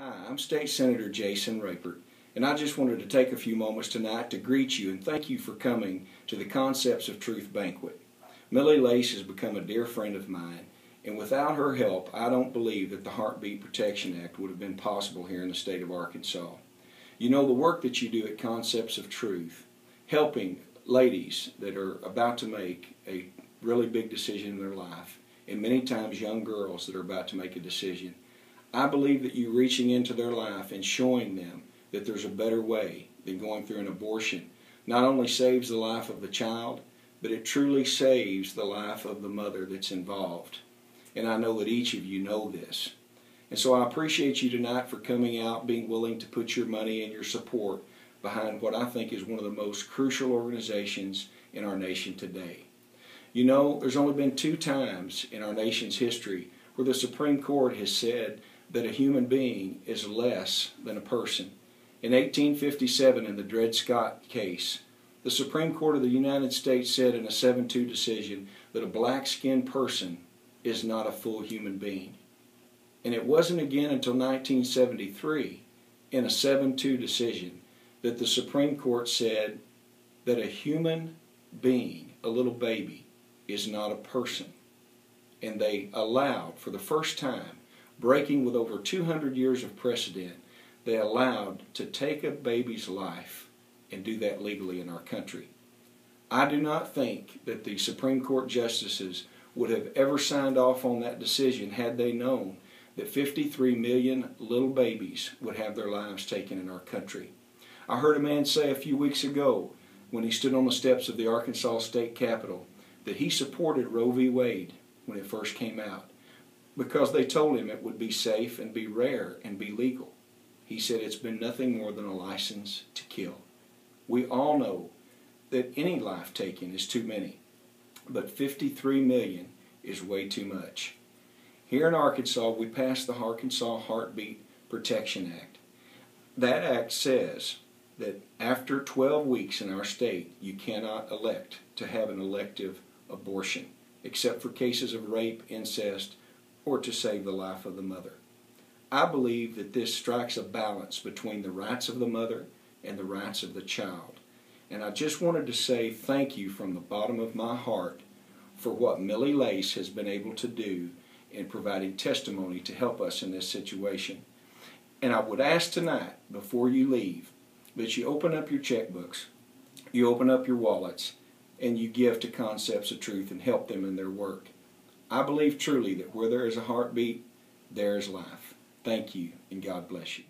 Hi, I'm State Senator Jason Rapert, and I just wanted to take a few moments tonight to greet you and thank you for coming to the Concepts of Truth banquet. Millie Lace has become a dear friend of mine, and without her help, I don't believe that the Heartbeat Protection Act would have been possible here in the state of Arkansas. You know, the work that you do at Concepts of Truth, helping ladies that are about to make a really big decision in their life, and many times young girls that are about to make a decision, I believe that you reaching into their life and showing them that there's a better way than going through an abortion not only saves the life of the child, but it truly saves the life of the mother that's involved. And I know that each of you know this. And so I appreciate you tonight for coming out, being willing to put your money and your support behind what I think is one of the most crucial organizations in our nation today. You know, there's only been 2 times in our nation's history where the Supreme Court has said that a human being is less than a person. In 1857, in the Dred Scott case, the Supreme Court of the United States said in a 7-2 decision that a black-skinned person is not a full human being. And it wasn't again until 1973, in a 7-2 decision, that the Supreme Court said that a human being, a little baby, is not a person. And they allowed, for the first time, breaking with over 200 years of precedent, they allowed to take a baby's life and do that legally in our country. I do not think that the Supreme Court justices would have ever signed off on that decision had they known that 53 million little babies would have their lives taken in our country. I heard a man say a few weeks ago when he stood on the steps of the Arkansas State Capitol that he supported Roe v. Wade when it first came out, because they told him it would be safe and be rare and be legal. He said it's been nothing more than a license to kill. We all know that any life taken is too many, but 53 million is way too much. Here in Arkansas, we passed the Arkansas Heartbeat Protection Act. That act says that after 12 weeks in our state, you cannot elect to have an elective abortion, except for cases of rape, incest, or to save the life of the mother. I believe that this strikes a balance between the rights of the mother and the rights of the child. And I just wanted to say thank you from the bottom of my heart for what Millie Lace has been able to do in providing testimony to help us in this situation. And I would ask tonight, before you leave, that you open up your checkbooks, you open up your wallets, and you give to Concepts of Truth and help them in their work. I believe truly that where there is a heartbeat, there is life. Thank you, and God bless you.